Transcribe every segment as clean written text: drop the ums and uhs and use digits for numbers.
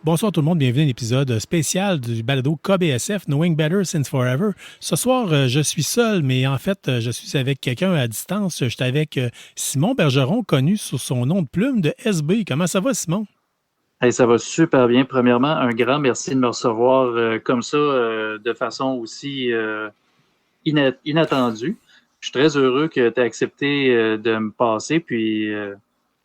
Bonsoir tout le monde, bienvenue à un épisode spécial du balado KBSF, Knowing Better Since Forever. Ce soir, je suis seul, mais en fait, je suis avec quelqu'un à distance. Je suis avec Simon Bergeron, connu sous son nom de plume de SB. Comment ça va, Simon? Hey, ça va super bien. Premièrement, un grand merci de me recevoir comme ça, de façon aussi inattendue. Je suis très heureux que tu aies accepté de me passer.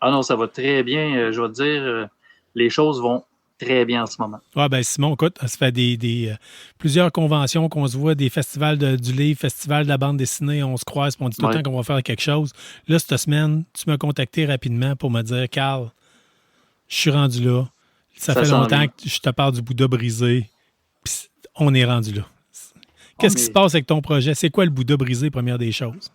Ah non, ça va très bien. Je vais te dire, les choses vont très bien en ce moment. Ah ben Simon, écoute, ça fait plusieurs conventions qu'on se voit, des festivals du livre, festivals de la bande dessinée, on se croise, puis on dit tout le Ouais, temps qu'on va faire quelque chose. Là, cette semaine, tu m'as contacté rapidement pour me dire, Carl, je suis rendu là. Ça ça fait s'en longtemps vient. que je te parle du Bouddha brisé, puis on est rendu là. Oh, Qu'est-ce qui se mais passe avec ton projet? C'est quoi le Bouddha brisé, première des choses?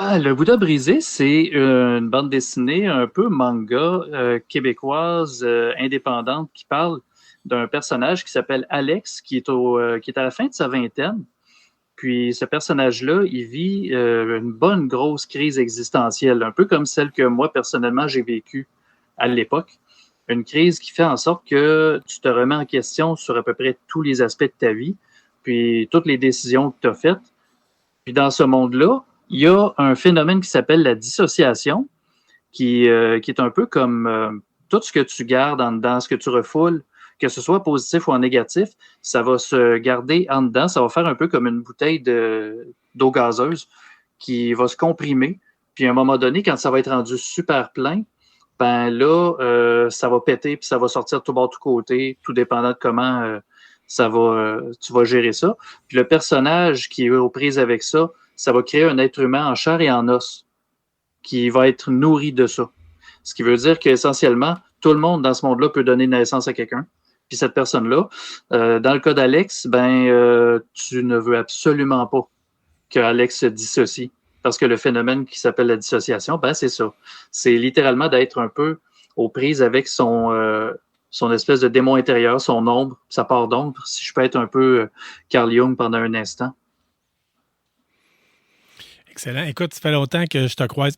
le Bouddha brisé, c'est une bande dessinée un peu manga québécoise indépendante qui parle d'un personnage qui s'appelle Alex, qui est à la fin de sa vingtaine. Puis ce personnage-là, il vit une bonne grosse crise existentielle, un peu comme celle que moi, personnellement, j'ai vécue à l'époque. Une crise qui fait en sorte que tu te remets en question sur à peu près tous les aspects de ta vie, puis toutes les décisions que tu as faites. Puis dans ce monde-là, il y a un phénomène qui s'appelle la dissociation, qui est un peu comme tout ce que tu gardes en dedans, ce que tu refoules, que ce soit positif ou en négatif, ça va se garder en dedans. Ça va faire un peu comme une bouteille d'eau gazeuse qui va se comprimer. Puis à un moment donné, quand ça va être rendu super plein, ben là, ça va péter puis ça va sortir de tout bord, tout côté, tout dépendant de comment tu vas gérer ça. Puis le personnage qui est aux prises avec ça, ça va créer un être humain en chair et en os qui va être nourri de ça. Ce qui veut dire qu'essentiellement, tout le monde dans ce monde-là peut donner naissance à quelqu'un. Puis cette personne-là, dans le cas d'Alex, tu ne veux absolument pas que Alex se dissocie. Parce que le phénomène qui s'appelle la dissociation, c'est ça. C'est littéralement d'être un peu aux prises avec son espèce de démon intérieur, son ombre, sa part d'ombre, si je peux être un peu Carl Jung pendant un instant. Excellent. Écoute, ça fait longtemps que je te croise.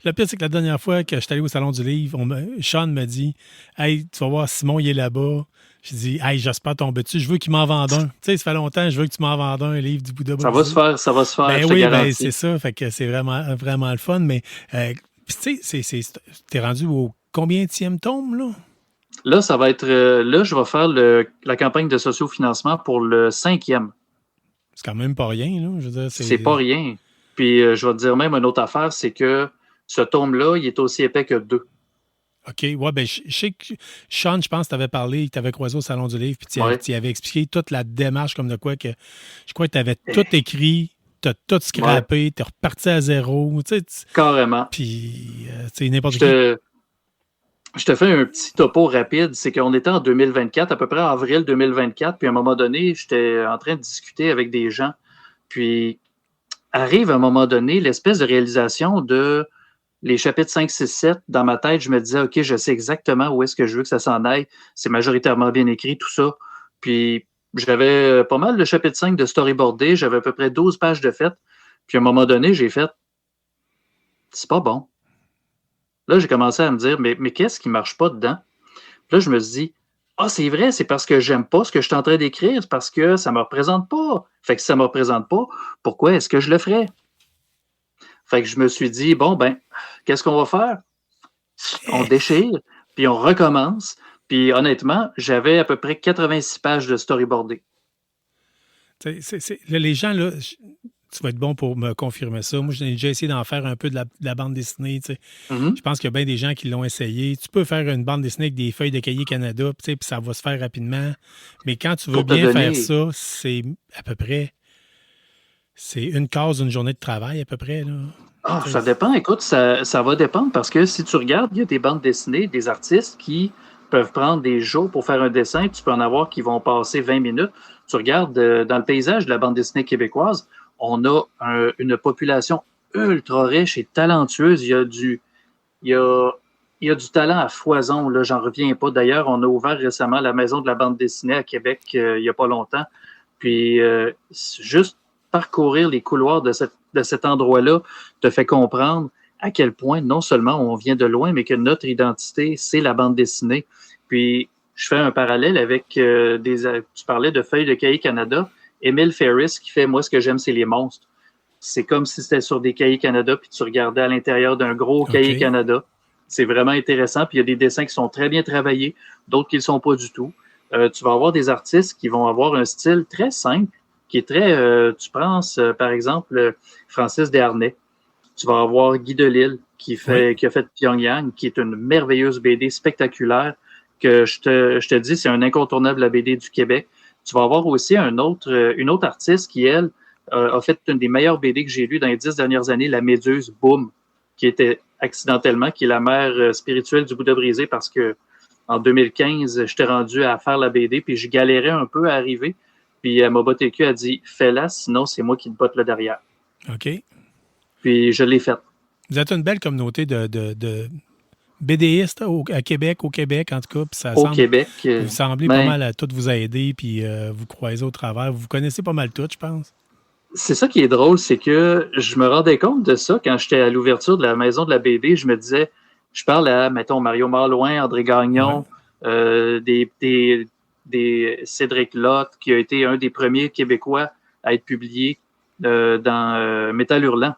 Le pire, c'est que la dernière fois que je suis allé au Salon du Livre, Sean me dit, Hey, tu vas voir, Simon, il est là-bas. J'ai dit, Hey, j'espère tomber dessus. Je veux qu'il m'en vende un. Tu sais, ça fait longtemps, je veux que tu m'en vendes un livre du Bouddha brisé. Ça va se faire, Ben je te oui, ben c'est garantis. ça. Fait que c'est vraiment, vraiment le fun. Mais, puis tu sais, t'es rendu au combienième tome, là? Là, ça va être. Là, je vais faire la campagne de sociofinancement pour le 5e. C'est quand même pas rien, là. Je veux dire, C'est pas rien. Puis, je vais te dire même une autre affaire, c'est que ce tome-là, il est aussi épais que 2. OK. Ouais, ben, je sais que Sean, je pense, t'avais parlé, t'avais croisé au Salon du Livre, puis Ouais. tu avais expliqué toute la démarche, comme de quoi que je crois que tu avais tout écrit, t'as tout Ouais, scrappé, t'es reparti à zéro, tu sais, carrément. puis, tu sais, n'importe Je qui. te, je te fais un petit topo rapide. C'est qu'on était en 2024, à peu près en avril 2024, puis à un moment donné, j'étais en train de discuter avec des gens. Puis, arrive à un moment donné l'espèce de réalisation de les chapitres 5, 6, 7, dans ma tête, je me disais, OK, je sais exactement où est-ce que je veux que ça s'en aille. C'est majoritairement bien écrit, tout ça. Puis, j'avais pas mal le chapitre 5 de storyboardé. J'avais à peu près 12 pages de fait. Puis, à un moment donné, j'ai fait, c'est pas bon. Là, j'ai commencé à me dire, mais qu'est-ce qui marche pas dedans? Puis là, je me suis dit, ah, c'est vrai, c'est parce que j'aime pas ce que je suis en train d'écrire, c'est parce que ça me représente pas. Fait que si ça me représente pas, pourquoi est-ce que je le ferais? Fait que je me suis dit, bon, qu'est-ce qu'on va faire? On déchire, puis on recommence. Puis honnêtement, j'avais à peu près 86 pages de storyboardé. Là, les gens, là, tu vas être bon pour me confirmer ça. Moi, j'ai déjà essayé d'en faire un peu de la bande dessinée, tu sais. Mhm. Je pense qu'il y a bien des gens qui l'ont essayé. Tu peux faire une bande dessinée avec des feuilles de cahier Canada, tu sais, puis ça va se faire rapidement. Mais quand tu veux Pour te bien faire donner. ça, c'est à peu près, c'est une case d'une journée de travail, à peu près, là. Ah, Tu ça sais, dépend. Écoute, ça va dépendre parce que si tu regardes, il y a des bandes dessinées, des artistes qui peuvent prendre des jours pour faire un dessin. Tu peux en avoir qui vont passer 20 minutes. Tu regardes dans le paysage de la bande dessinée québécoise, on a une population ultra riche et talentueuse. Il y a, il y a du talent à foison. Là, j'en reviens pas. D'ailleurs, on a ouvert récemment la maison de la bande dessinée à Québec il n'y a pas longtemps. Puis, juste parcourir les couloirs de cet endroit-là te fait comprendre à quel point non seulement on vient de loin, mais que notre identité, c'est la bande dessinée. Puis, je fais un parallèle avec tu parlais de feuilles de cahier Canada. Émile Ferris qui fait « Moi, ce que j'aime, c'est les monstres ». C'est comme si c'était sur des cahiers Canada, puis tu regardais à l'intérieur d'un gros cahier Canada. C'est vraiment intéressant, puis il y a des dessins qui sont très bien travaillés, d'autres qui ne le sont pas du tout. Tu vas avoir des artistes qui vont avoir un style très simple, qui est très... tu penses, par exemple, Francis Desharnais. Tu vas avoir Guy Delisle, qui a fait Pyongyang, qui est une merveilleuse BD spectaculaire, que je te dis, c'est un incontournable la BD du Québec. Tu vas avoir aussi une autre artiste qui, elle, a fait une des meilleures BD que j'ai lues dans les 10 dernières années, La Méduse, Boom, qui était accidentellement, qui est la mère spirituelle du Bouddha brisé, parce que en 2015, j'étais rendu à faire la BD, puis je galérais un peu à arriver. Puis elle m'a botté le cul, elle a dit « Fais-la, sinon c'est moi qui te botte le derrière. » OK. Puis je l'ai faite. Vous êtes une belle communauté de BDistes au Québec, en tout cas. Puis ça semble, Québec. Vous semblez pas mal à toutes vous aider, puis vous croisez au travers. Vous connaissez pas mal toutes, je pense. C'est ça qui est drôle, c'est que je me rendais compte de ça quand j'étais à l'ouverture de la maison de la BD. Je me disais, je parle à, mettons, Mario Malouin, André Gagnon, des Cédric Lotte, qui a été un des premiers Québécois à être publié dans Métal Hurlant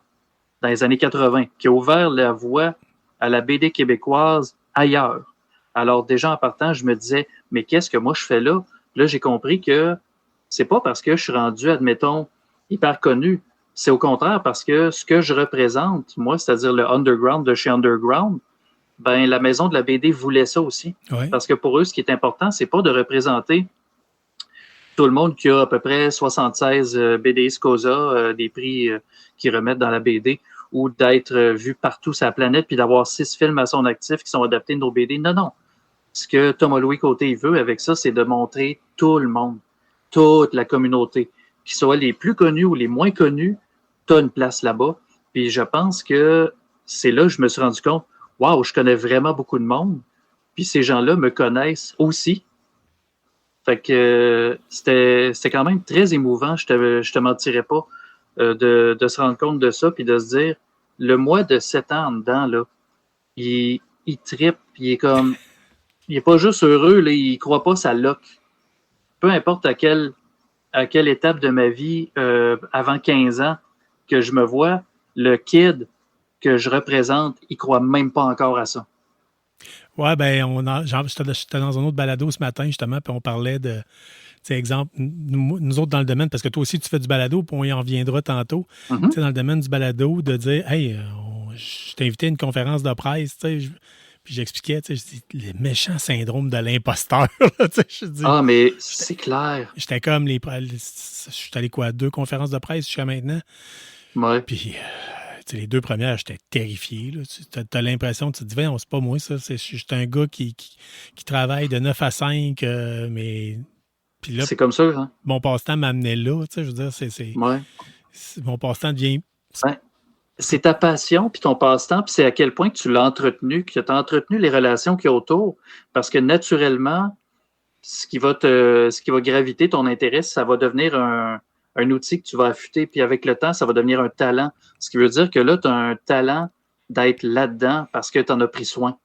dans les années 80, qui a ouvert la voie à la BD québécoise ailleurs. Alors déjà en partant, je me disais, mais qu'est-ce que moi je fais là? Là, j'ai compris que c'est pas parce que je suis rendu, admettons, hyper connu. C'est au contraire parce que ce que je représente, moi, c'est-à-dire le underground de chez Underground, ben la maison de la BD voulait ça aussi. Ouais. Parce que pour eux, ce qui est important, c'est pas de représenter tout le monde qui a à peu près 76 BDistes COSA, des prix qu'ils remettent dans la BD, ou d'être vu partout sur la planète, puis d'avoir 6 films à son actif qui sont adaptés de nos BD. Non, non. Ce que Thomas-Louis Côté veut avec ça, c'est de montrer tout le monde, toute la communauté, qu'ils soient les plus connus ou les moins connus, tu as une place là-bas. Puis je pense que c'est là que je me suis rendu compte, waouh, je connais vraiment beaucoup de monde, puis ces gens-là me connaissent aussi. Fait que c'était quand même très émouvant, je te mentirais pas, de se rendre compte de ça, puis de se dire, le mois de 7 ans en dedans, là, il trippe, il est comme, il est pas juste heureux, là, il croit pas ça lock. Peu importe à quelle étape de ma vie, avant 15 ans, que je me vois, le kid que je représente, il croit même pas encore à ça. Ouais, ben, j'étais dans un autre balado ce matin, justement, puis on parlait de, tu sais, exemple, nous autres dans le domaine, parce que toi aussi, tu fais du balado, puis on y en reviendra tantôt, tu sais, dans le domaine du balado, de dire, hey, je t'ai invité à une conférence de presse, tu sais, puis j'expliquais, tu sais, je dis, le méchant syndrome de l'imposteur, tu sais, je dis. Ah, mais c'est clair. J'étais comme, je suis allé quoi, 2 conférences de presse jusqu'à maintenant. Ouais. Puis, les 2 premières, j'étais terrifié. Tu as l'impression, tu te dis, c'est pas moi, ça. Je suis un gars qui travaille de 9 à 5, mais. Puis là, c'est comme ça, hein? Mon passe-temps m'amenait là. Je veux dire, Ouais. Mon passe-temps devient. Ouais. C'est ta passion, puis ton passe-temps, puis c'est à quel point que tu l'as entretenu, que tu as entretenu les relations qu'il y a autour. Parce que naturellement, ce qui va graviter ton intérêt, ça va devenir un outil que tu vas affûter, puis avec le temps, ça va devenir un talent. Ce qui veut dire que là, tu as un talent d'être là-dedans parce que tu en as pris soin.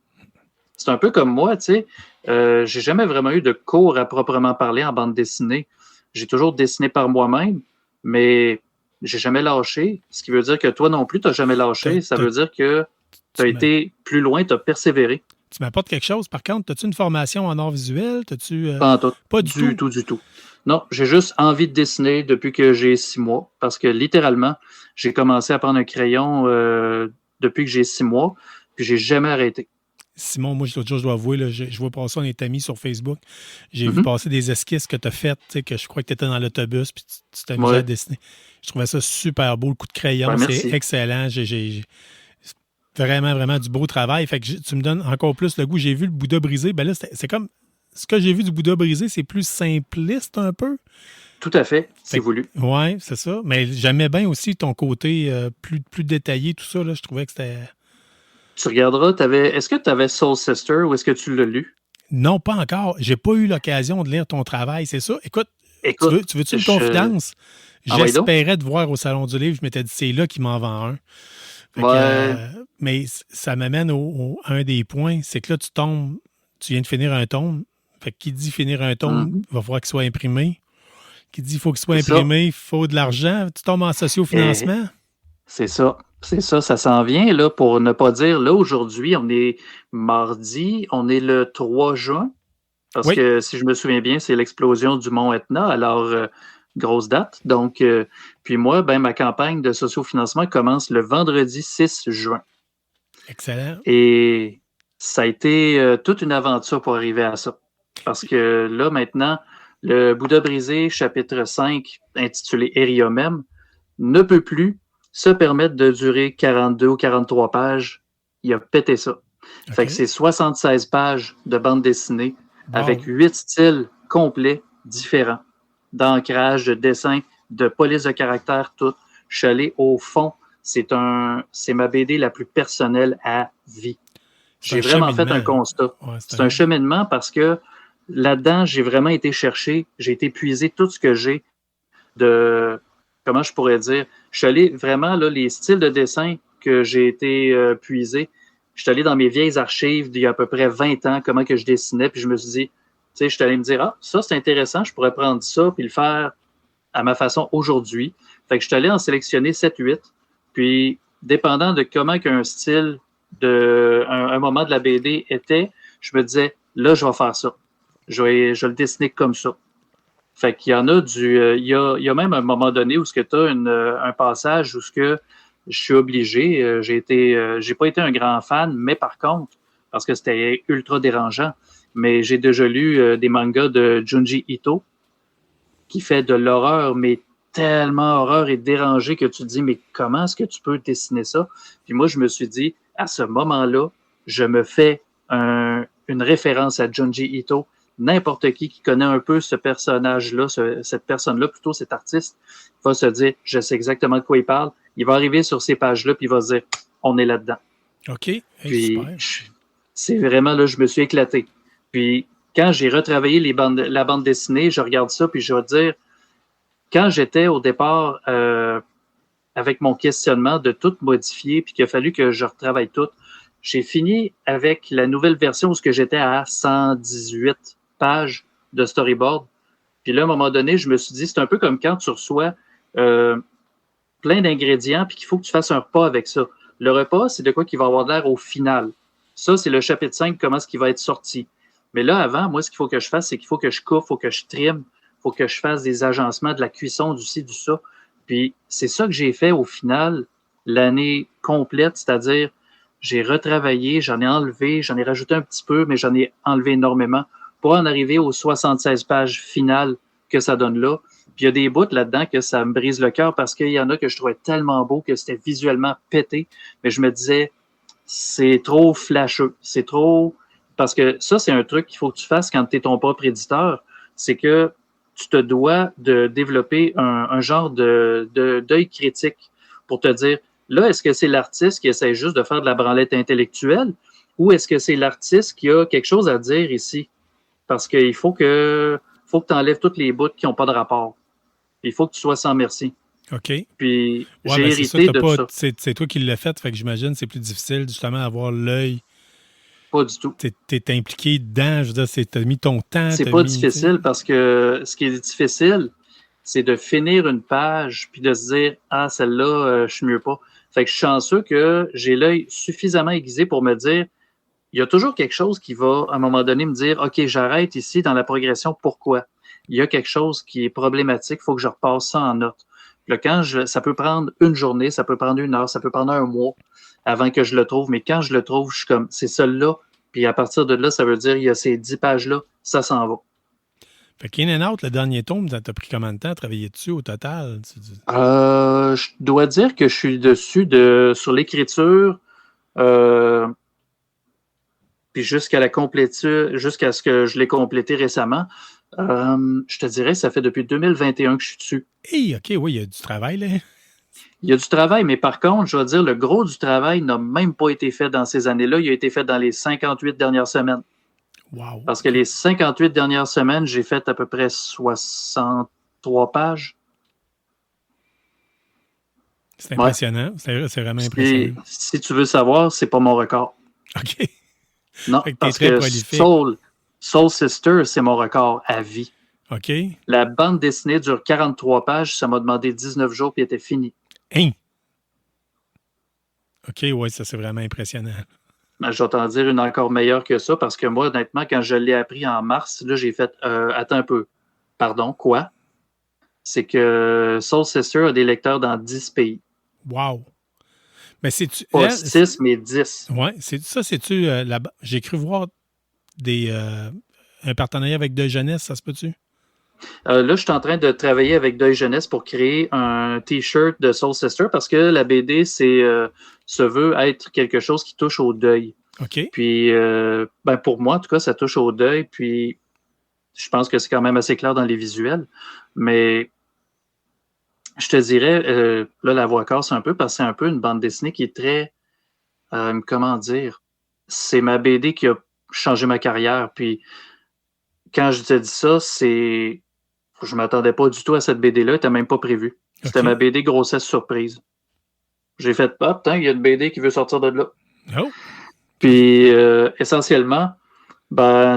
C'est un peu comme moi, tu sais. J'ai jamais vraiment eu de cours à proprement parler en bande dessinée. J'ai toujours dessiné par moi-même, mais j'ai jamais lâché. Ce qui veut dire que toi non plus, tu n'as jamais lâché. Ça veut dire que tu as été plus loin, tu as persévéré. Tu m'apportes quelque chose. Par contre, as-tu une formation en art visuel? Pas en tout. Pas du tout. Du tout. Non, j'ai juste envie de dessiner depuis que j'ai 6 mois. Parce que littéralement, j'ai commencé à prendre un crayon depuis que j'ai 6 mois, puis j'ai jamais arrêté. Simon, moi, l'autre jour, je dois avouer, là, je vois passer, on est amis sur Facebook. J'ai vu passer des esquisses que tu as faites, que je crois que tu étais dans l'autobus, puis tu t'amusais à dessiner. Je trouvais ça super beau, le coup de crayon, c'est excellent. J'ai vraiment, vraiment du beau travail. Fait que tu me donnes encore plus le goût. J'ai vu le Bouddha brisé. Ben là, c'est comme ce que j'ai vu du Bouddha brisé, c'est plus simpliste un peu. Tout à fait, c'est voulu. Oui, c'est ça. Mais j'aimais bien aussi ton côté plus détaillé, tout ça. Là, je trouvais que c'était... Tu regarderas, est-ce que tu avais Soul Sister ou est-ce que tu l'as lu? Non, pas encore. J'ai pas eu l'occasion de lire ton travail, c'est ça? Écoute tu veux-tu une confidence? J'espérais te voir au Salon du Livre. Je m'étais dit, c'est là qu'il m'en vend un. Mais ça m'amène à un des points, c'est que là, tu viens de finir un tome. Fait que qui dit finir un tome, Mhm. il va falloir qu'il soit imprimé. Qui dit qu'il faut qu'il soit C'est ça. imprimé, il faut de l'argent. Tu tombes en sociofinancement. C'est ça. C'est ça, ça s'en vient, là, pour ne pas dire, là, aujourd'hui, on est mardi, on est le 3 juin, parce Oui, que, si je me souviens bien, c'est l'explosion du mont Etna, alors, grosse date. Donc, puis moi, ben, ma campagne de sociofinancement commence le vendredi 6 juin. excellent. Et ça a été toute une aventure pour arriver à ça. Parce que là, maintenant, le Bouddha brisé, chapitre 5, intitulé Eriomem, ne peut plus se permettre de durer 42 ou 43 pages. Il a pété ça. Fait que OK. c'est 76 pages de bande dessinée avec Wow. 8 styles complets différents, d'ancrage, de dessin, de police de caractère, tout. Je suis allé au fond. C'est ma BD la plus personnelle à vie. C'est un J'ai vraiment fait un cheminement. constat. Ouais, C'est un cheminement parce que là-dedans, j'ai vraiment été chercher, j'ai été puiser tout ce que j'ai de, comment je pourrais dire, je suis allé vraiment, là, les styles de dessin que j'ai été puiser, je suis allé dans mes vieilles archives d'il y a à peu près 20 ans, comment que je dessinais, puis je me suis dit, tu sais, je suis allé me dire, ah, ça c'est intéressant, je pourrais prendre ça, puis le faire à ma façon aujourd'hui. Fait que je suis allé en sélectionner 7-8, puis dépendant de comment qu'un style un moment de la BD était, je me disais, là, je vais faire ça. Je vais le dessiner comme ça. Fait qu'il y en a il y a même un moment donné où ce que tu as un passage où ce que je suis obligé, j'ai pas été un grand fan, mais par contre, parce que c'était ultra dérangeant, mais j'ai déjà lu des mangas de Junji Ito qui fait de l'horreur, mais tellement horreur et dérangé que tu te dis, mais comment est-ce que tu peux dessiner ça? Puis moi, je me suis dit, à ce moment-là, je me fais une référence à Junji Ito. N'importe qui connaît un peu ce personnage-là, cette personne-là, plutôt cet artiste, va se dire, je sais exactement de quoi il parle. Il va arriver sur ces pages-là, puis il va se dire, on est là-dedans. OK. Hey, Puis, super. c'est vraiment là, je me suis éclaté. Puis, quand j'ai retravaillé la bande dessinée, je regarde ça, puis je vais dire, quand j'étais au départ avec mon questionnement de tout modifier, puis qu'il a fallu que je retravaille tout, j'ai fini avec la nouvelle version où j'étais à 118 pages de storyboard. Puis là, à un moment donné, je me suis dit, c'est un peu comme quand tu reçois plein d'ingrédients, puis qu'il faut que tu fasses un repas avec ça. Le repas, c'est de quoi qui va avoir l'air au final. Ça, c'est le chapitre 5, comment est-ce qu'il va être sorti. Mais là, avant, moi, ce qu'il faut que je fasse, c'est qu'il faut que je coupe, il faut que je trim, il faut que je fasse des agencements, de la cuisson, du ci, du ça. Puis c'est ça que j'ai fait au final l'année complète, c'est-à-dire j'ai retravaillé, j'en ai enlevé, j'en ai rajouté un petit peu, mais j'en ai enlevé énormément pour en arriver aux 76 pages finales que ça donne là. Puis il y a des bouts là-dedans que ça me brise le cœur parce qu'il y en a que je trouvais tellement beau que c'était visuellement pété, mais je me disais, c'est trop flasheux, c'est trop... Parce que ça, c'est un truc qu'il faut que tu fasses quand tu es ton propre éditeur, c'est que tu te dois de développer un genre d'œil critique pour te dire, là, est-ce que c'est l'artiste qui essaie juste de faire de la branlette intellectuelle ou est-ce que c'est l'artiste qui a quelque chose à dire ici? Parce qu'il faut que tu enlèves toutes les bouts qui n'ont pas de rapport. Il faut que tu sois sans merci. OK. Puis Ouais, j'ai ben c'est ça, hérité de ça. c'est toi qui l'as fait, fait que j'imagine que c'est plus difficile justement d'avoir l'œil. Pas du tout. T'es impliqué dedans, je veux dire, t'as mis ton temps, C'est t'as pas mis. difficile parce que ce qui est difficile, c'est de finir une page puis de se dire, ah, celle-là, je suis mieux pas. Fait que je suis chanceux que j'ai l'œil suffisamment aiguisé pour me dire, il y a toujours quelque chose qui va, à un moment donné, me dire, OK, j'arrête ici dans la progression. Pourquoi? Il y a quelque chose qui est problématique. Il faut que je repasse ça en note. Puis là, ça peut prendre une journée, ça peut prendre une heure, ça peut prendre un mois avant que je le trouve. Mais quand je le trouve, je suis comme, c'est celle-là. Puis à partir de là, ça veut dire, il y a ces 10 pages-là, ça s'en va. Fait qu'In and Out, le dernier tome, t'as pris combien de temps à travailler dessus au total? Je dois dire que je suis dessus sur l'écriture, euh, puis jusqu'à la complétude, jusqu'à ce que je l'ai complété récemment. Je te dirais, ça fait depuis 2021 que je suis dessus. Hey, OK, oui, il y a du travail, là. Il y a du travail, mais par contre, je vais dire, le gros du travail n'a même pas été fait dans ces années-là. Il a été fait dans les 58 dernières semaines. Wow. Parce que les 58 dernières semaines, j'ai fait à peu près 63 pages. C'est impressionnant. Ouais. C'est vraiment impressionnant. Si tu veux savoir, c'est pas mon record. OK. Non, Fait que t'es parce très que prolifique. Soul Sister, c'est mon record à vie. OK. La bande dessinée dure 43 pages. Ça m'a demandé 19 jours, puis elle était finie. Hein? OK, ouais, ça, c'est vraiment impressionnant. Ben, je vais t'en dire une encore meilleure que ça, parce que moi, honnêtement, quand je l'ai appris en mars, là, j'ai fait attends un peu. Pardon, quoi? C'est que Soul Sister a des lecteurs dans 10 pays. Wow! Mais c'est-tu. Pas 6, mais 10. Oui, c'est-tu. J'ai cru voir un partenariat avec De Jeunesse, ça se peut-tu? Là, je suis en train de travailler avec Deuil Jeunesse pour créer un T-shirt de Soul Sister parce que la BD, se veut être quelque chose qui touche au deuil. OK. Puis, pour moi, en tout cas, ça touche au deuil. Puis, je pense que c'est quand même assez clair dans les visuels. Mais je te dirais, là, la voix casse un peu parce que c'est un peu une bande dessinée qui est très, comment dire, c'est ma BD qui a changé ma carrière. Puis, quand je te dis ça, je m'attendais pas du tout à cette BD-là, elle n'était même pas prévue. C'était OK. ma BD grossesse surprise. J'ai fait, ah, putain, il y a une BD qui veut sortir de là. Oh! Puis, essentiellement,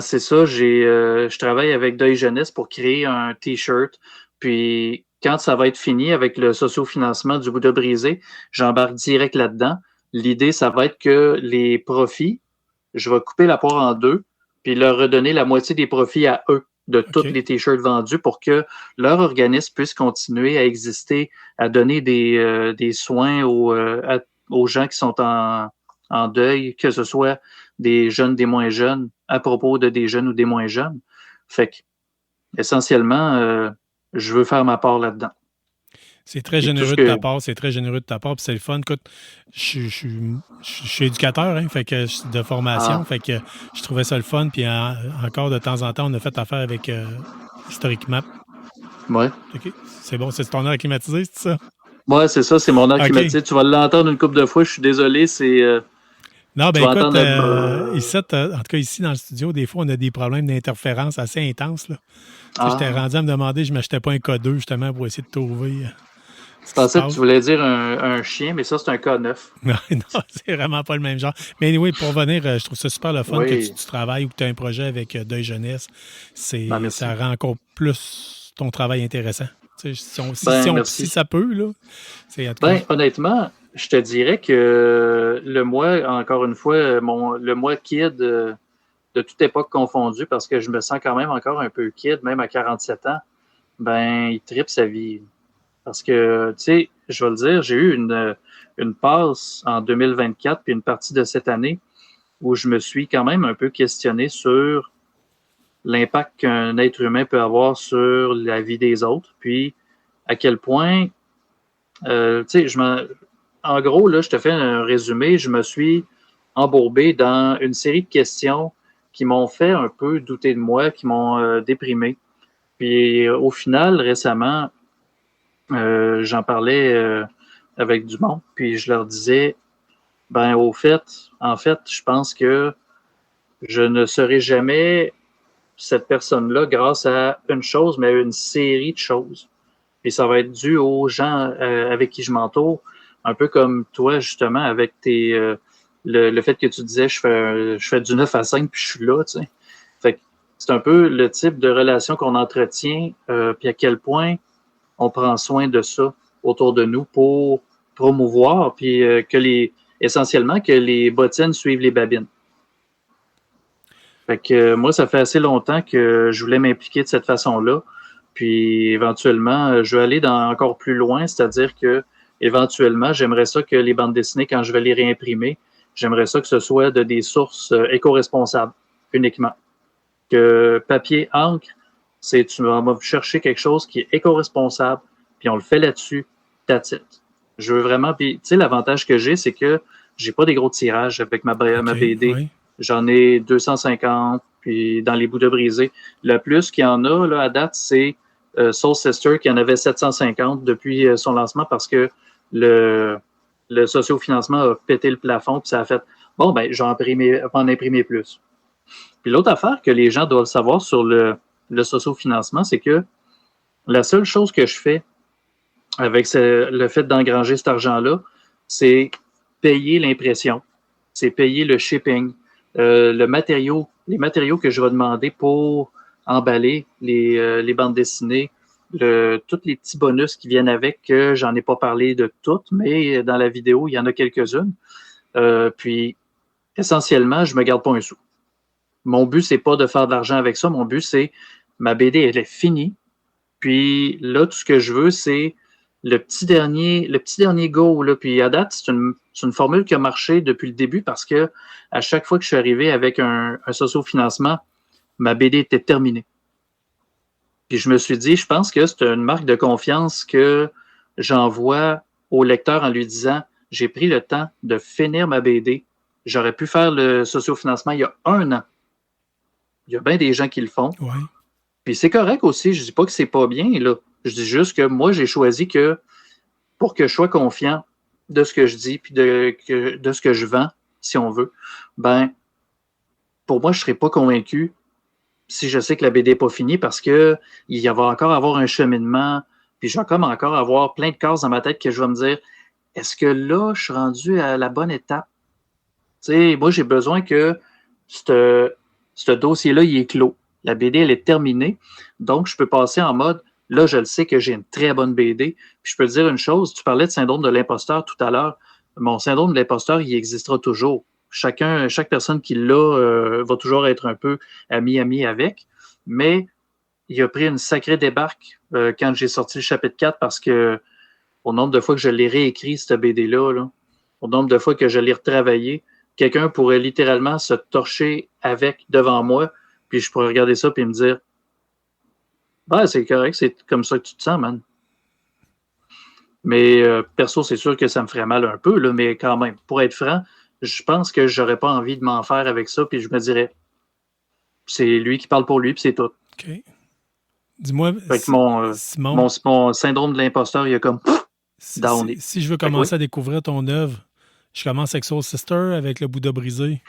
c'est ça, je travaille avec Deuil Jeunesse pour créer un T-shirt. Puis, quand ça va être fini avec le sociofinancement du Bouddha brisé, j'embarque direct là-dedans. L'idée, ça va être que les profits, je vais couper la poire en deux, puis leur redonner la moitié des profits à eux de tous les T-shirts vendus pour que leur organisme puisse continuer à exister, à donner des soins aux gens qui sont en deuil, que ce soit des jeunes, des moins jeunes, à propos de des jeunes ou des moins jeunes. Fait que, essentiellement, je veux faire ma part là-dedans. C'est très généreux de ta part, puis c'est le fun. Écoute, je suis éducateur, hein, fait que de formation, fait que je trouvais ça le fun, puis encore de temps en temps, on a fait affaire avec Historiquement. Ouais. OK. C'est bon, c'est ton air climatisé, c'est ça? Ouais, c'est ça, c'est mon air climatisé. Tu vas l'entendre une couple de fois, je suis désolé, c'est... Non, ben écoute, ici, en tout cas ici dans le studio, des fois, on a des problèmes d'interférence assez intenses. Là. J'étais rendu à me demander, je ne m'achetais pas un K2 justement pour essayer de trouver. Je pensais que tu voulais dire un chien, mais ça, c'est un K9. Non, c'est vraiment pas le même genre. Mais oui, pour revenir, je trouve ça super le fun que tu travailles ou que tu as un projet avec Deuil Jeunesse. Ça rend encore plus ton travail intéressant. Si ça peut, là. Honnêtement, je te dirais que le mois, encore une fois, le mois kid de toute époque confondue, parce que je me sens quand même encore un peu kid, même à 47 ans, il tripe sa vie. Parce que, tu sais, je vais le dire, j'ai eu une passe en 2024 puis une partie de cette année où je me suis quand même un peu questionné sur l'impact qu'un être humain peut avoir sur la vie des autres, puis à quel point, tu sais, en gros, là, je te fais un résumé, je me suis embourbé dans une série de questions qui m'ont fait un peu douter de moi, qui m'ont déprimé. Puis au final, récemment, j'en parlais avec du monde, puis je leur disais, en fait, je pense que je ne serai jamais cette personne-là grâce à une chose, mais à une série de choses. Et ça va être dû aux gens avec qui je m'entoure, un peu comme toi, justement, avec le fait que tu disais, je fais du 9 à 5, puis je suis là, tu sais. Fait que c'est un peu le type de relation qu'on entretient, puis à quel point on prend soin de ça autour de nous pour promouvoir, puis essentiellement que les bottines suivent les babines. Fait que moi, ça fait assez longtemps que je voulais m'impliquer de cette façon-là. Puis éventuellement, je vais aller encore plus loin, c'est-à-dire que éventuellement, j'aimerais ça que les bandes dessinées, quand je vais les réimprimer, j'aimerais ça que ce soit de des sources éco-responsables uniquement. Que papier, encre, tu vas chercher quelque chose qui est éco-responsable, puis on le fait là-dessus, that's it. Je veux vraiment, puis tu sais, l'avantage que j'ai, c'est que j'ai pas des gros tirages avec ma BD. Oui. J'en ai 250, puis dans les Bouddha brisés. Le plus qu'il y en a, là, à date, c'est Soul Sister, qui en avait 750 depuis son lancement, parce que le sociofinancement a pété le plafond, puis ça a fait, je vais en imprimer plus. Puis l'autre affaire que les gens doivent savoir sur le sociofinancement, c'est que la seule chose que je fais avec le fait d'engranger cet argent-là, c'est payer l'impression, c'est payer le shipping, le matériau les matériaux que je vais demander pour emballer les bandes dessinées, tous les petits bonus qui viennent avec, que j'en ai pas parlé de toutes, mais dans la vidéo, il y en a quelques-unes. Puis, essentiellement, je me garde pas un sou. Mon but, c'est pas de faire de l'argent avec ça. Mon but, c'est ma BD, elle est finie. Puis là, tout ce que je veux, c'est le petit dernier go. Là. Puis à date, c'est une formule qui a marché depuis le début parce que à chaque fois que je suis arrivé avec un socio-financement, ma BD était terminée. Puis je me suis dit, je pense que c'est une marque de confiance que j'envoie au lecteur en lui disant, j'ai pris le temps de finir ma BD. J'aurais pu faire le socio-financement il y a 1 an. Il y a bien des gens qui le font. Ouais. Puis c'est correct aussi, je dis pas que c'est pas bien, là. Je dis juste que moi, j'ai choisi que pour que je sois confiant de ce que je dis puis de ce que je vends, si on veut, ben pour moi, je serais pas convaincu si je sais que la BD n'est pas finie parce que il va encore avoir un cheminement, puis je vais comme encore avoir plein de cases dans ma tête que je vais me dire, est-ce que là, je suis rendu à la bonne étape? Tu sais, moi, j'ai besoin que ce dossier-là, il est clos. La BD, elle est terminée. Donc, je peux passer en mode, là, je le sais que j'ai une très bonne BD. Puis, je peux te dire une chose, tu parlais de syndrome de l'imposteur tout à l'heure. Mon syndrome de l'imposteur, il existera toujours. Chaque personne qui l'a va toujours être un peu ami avec. Mais il a pris une sacrée débarque quand j'ai sorti le chapitre 4 parce que au nombre de fois que je l'ai réécrit, cette BD-là, là, au nombre de fois que je l'ai retravaillé, quelqu'un pourrait littéralement se torcher avec devant moi, puis je pourrais regarder ça et me dire bah, c'est correct, c'est comme ça que tu te sens, man. Mais perso, c'est sûr que ça me ferait mal un peu, là, mais quand même, pour être franc, je pense que j'aurais pas envie de m'en faire avec ça, puis je me dirais c'est lui qui parle pour lui, puis c'est tout. OK. Dis-moi, Fait que mon syndrome de l'imposteur, il a comme downé. si je veux commencer à découvrir ton œuvre, je commence avec Soul Sister, avec Le Bouddha brisé.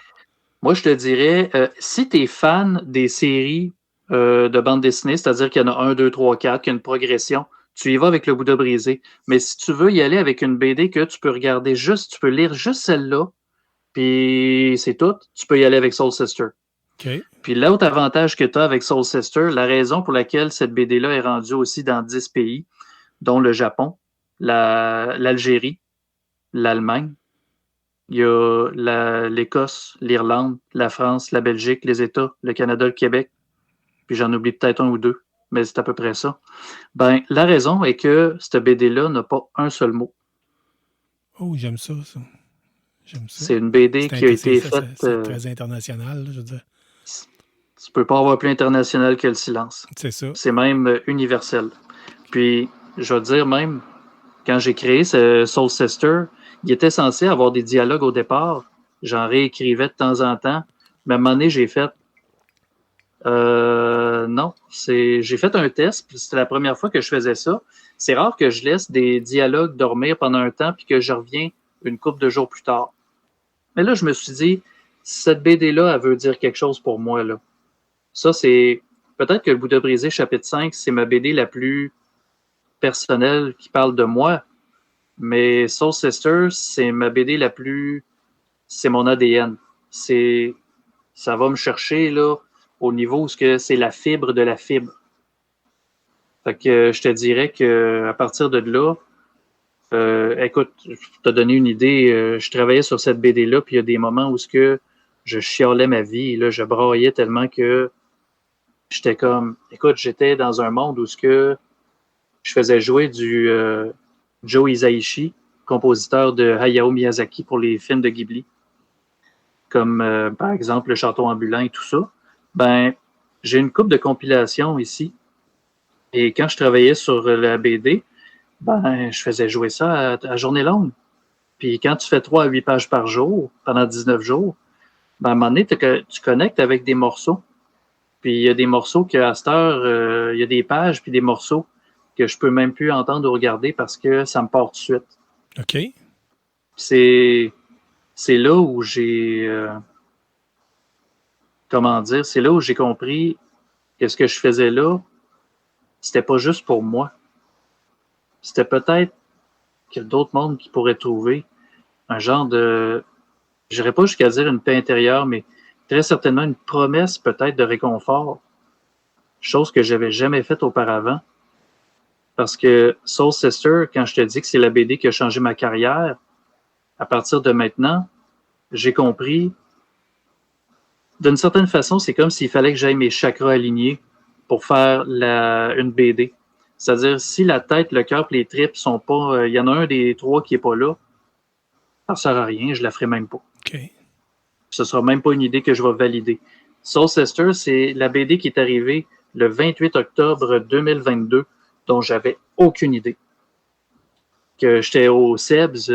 Moi, je te dirais, si tu es fan des séries de bande dessinée, c'est-à-dire qu'il y en a 1, 2, 3, 4, qu'il y a une progression, tu y vas avec Le Bouddha brisé. Mais si tu veux y aller avec une BD que tu peux regarder juste, tu peux lire juste celle-là, puis c'est tout, tu peux y aller avec Soul Sister. OK. Puis l'autre avantage que tu as avec Soul Sister, la raison pour laquelle cette BD-là est rendue aussi dans 10 pays, dont le Japon, l'Algérie, l'Allemagne, il y a l'Écosse, l'Irlande, la France, la Belgique, les États, le Canada, le Québec, puis j'en oublie peut-être 1 ou 2, mais c'est à peu près ça. Ben, la raison est que cette BD-là n'a pas un seul mot. Oh, j'aime ça. J'aime ça. C'est une BD qui a été faite... C'est très international, je veux dire. Tu peux pas avoir plus international que le silence. C'est ça. C'est même universel. Puis, je veux dire, même quand j'ai créé ce Soul Sister, il était censé avoir des dialogues au départ. J'en réécrivais de temps en temps. Mais à un moment donné, j'ai fait non. J'ai fait un test, puis c'était la première fois que je faisais ça. C'est rare que je laisse des dialogues dormir pendant un temps, puis que je reviens une couple de jours plus tard. Mais là, je me suis dit, cette BD-là, elle veut dire quelque chose pour moi, là. Ça, c'est... Peut-être que Le Bouddha brisé, chapitre 5, c'est ma BD la plus personnelle qui parle de moi. Mais Soul Sister, c'est ma BD la plus... C'est mon ADN. Ça va me chercher, là, au niveau où c'est la fibre de la fibre. Fait que je te dirais qu'à partir de là, écoute, pour te donner une idée, je travaillais sur cette BD-là, puis il y a des moments où je chialais ma vie, là, je braillais tellement que j'étais comme, écoute, j'étais dans un monde où je faisais jouer du Joe Hisaishi, compositeur de Hayao Miyazaki pour les films de Ghibli, comme par exemple Le Château ambulant et tout ça. Ben, j'ai une couple de compilations ici, et quand je travaillais sur la BD, ben, je faisais jouer ça à journée longue. Puis quand tu fais 3 à 8 pages par jour, pendant 19 jours, ben, à un moment donné, tu connectes avec des morceaux. Puis il y a des morceaux qu'à cette heure, il y a des pages puis des morceaux que je peux même plus entendre ou regarder parce que ça me part tout de suite. OK. C'est là où j'ai... comment dire? C'est là où j'ai compris que ce que je faisais là, c'était pas juste pour moi. C'était peut-être qu'il y a d'autres mondes qui pourraient trouver un genre de... Je n'irais pas jusqu'à dire une paix intérieure, mais très certainement une promesse peut-être de réconfort, chose que j'avais jamais faite auparavant. Parce que Soul Sister, quand je te dis que c'est la BD qui a changé ma carrière, à partir de maintenant, j'ai compris, d'une certaine façon, c'est comme s'il fallait que j'aille mes chakras alignés pour faire une BD. C'est-à-dire, si la tête, le cœur et les tripes sont pas... il y en a un des trois qui est pas là, ça ne sert à rien, je la ferai même pas. Okay. Ce sera même pas une idée que je vais valider. Soul Sister, c'est la BD qui est arrivée le 28 octobre 2022, dont j'avais aucune idée. Que j'étais au SEBS,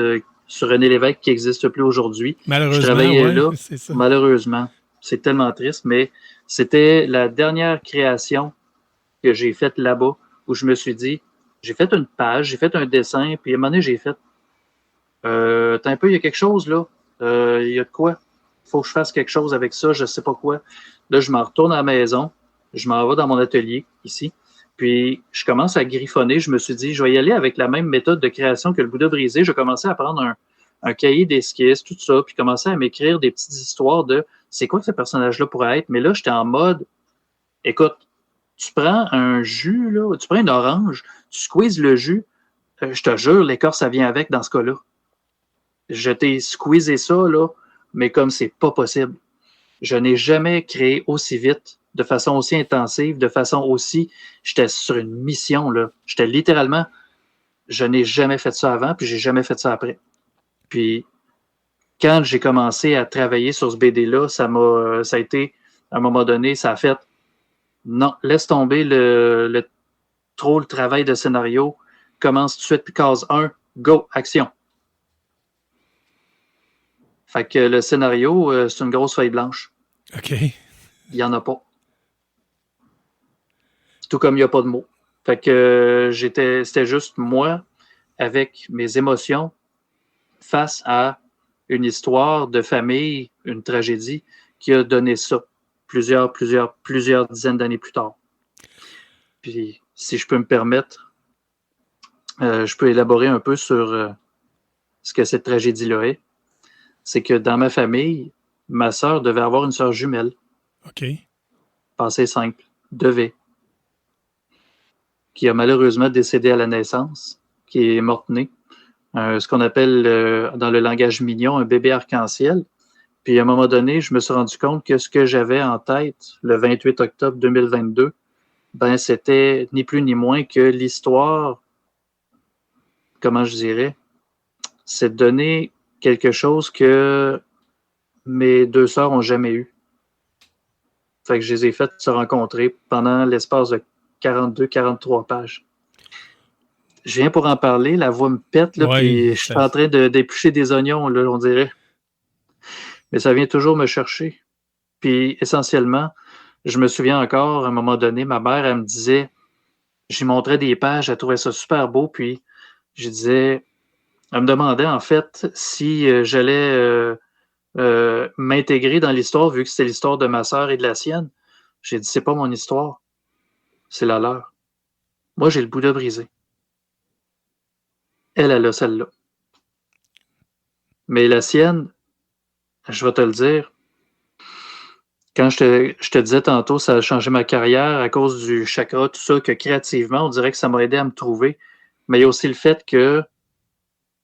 sur René Lévesque, qui n'existe plus aujourd'hui. Malheureusement, je travaillais ouais, là. C'est ça. Malheureusement. C'est tellement triste, mais c'était la dernière création que j'ai faite là-bas, où je me suis dit, j'ai fait une page, j'ai fait un dessin, puis à un moment donné, j'ai fait, t'as un peu, il y a quelque chose là, il y a de quoi? Il faut que je fasse quelque chose avec ça, je ne sais pas quoi. Là, je m'en retourne à la maison, je m'en vais dans mon atelier, ici, puis je commence à griffonner. Je me suis dit, je vais y aller avec la même méthode de création que le Bouddha brisé. Je commençais à prendre un cahier d'esquisses, tout ça, puis commencer à m'écrire des petites histoires de c'est quoi que ce personnage-là pourrait être. Mais là, j'étais en mode, écoute, tu prends un jus, là, tu prends une orange, tu squeezes le jus, je te jure, l'écorce, ça vient avec dans ce cas-là. Je t'ai squeezé ça, là, mais comme c'est pas possible. Je n'ai jamais créé aussi vite, de façon aussi intensive, de façon aussi... J'étais sur une mission, là. J'étais littéralement... Je n'ai jamais fait ça avant, puis j'ai jamais fait ça après. Puis, quand j'ai commencé à travailler sur ce BD-là, ça a été, à un moment donné, ça a fait... Non, laisse tomber le travail de scénario. Commence tout de suite, case 1, go, action. Fait que le scénario, c'est une grosse feuille blanche. OK. Il n'y en a pas. Tout comme il n'y a pas de mots. Fait que c'était juste moi avec mes émotions face à une histoire de famille, une tragédie qui a donné ça plusieurs dizaines d'années plus tard. Puis, si je peux me permettre, je peux élaborer un peu sur ce que cette tragédie-là est. C'est que dans ma famille, ma sœur devait avoir une sœur jumelle. OK. Passé simple. Devait. Qui a malheureusement décédé à la naissance, qui est morte-née. Ce qu'on appelle, dans le langage mignon, un bébé arc-en-ciel. Puis à un moment donné, je me suis rendu compte que ce que j'avais en tête le 28 octobre 2022, ben c'était ni plus ni moins que l'histoire, comment je dirais, c'est de donner quelque chose que mes deux sœurs n'ont jamais eu. Fait que je les ai faites se rencontrer pendant l'espace de 42-43 pages. Je viens pour en parler, la voix me pète, là, puis je suis en train d'éplucher des oignons, là, on dirait. Mais ça vient toujours me chercher. Puis essentiellement, je me souviens encore, à un moment donné, ma mère, elle me disait, j'y montrais des pages, elle trouvait ça super beau, puis je disais, elle me demandait en fait si j'allais m'intégrer dans l'histoire, vu que c'était l'histoire de ma sœur et de la sienne. J'ai dit, c'est pas mon histoire, c'est la leur. Moi, j'ai le Bouddha brisé. Elle a celle-là. Mais la sienne, je vais te le dire, quand je te disais tantôt, ça a changé ma carrière à cause du chakra, tout ça, que créativement, on dirait que ça m'a aidé à me trouver. Mais il y a aussi le fait que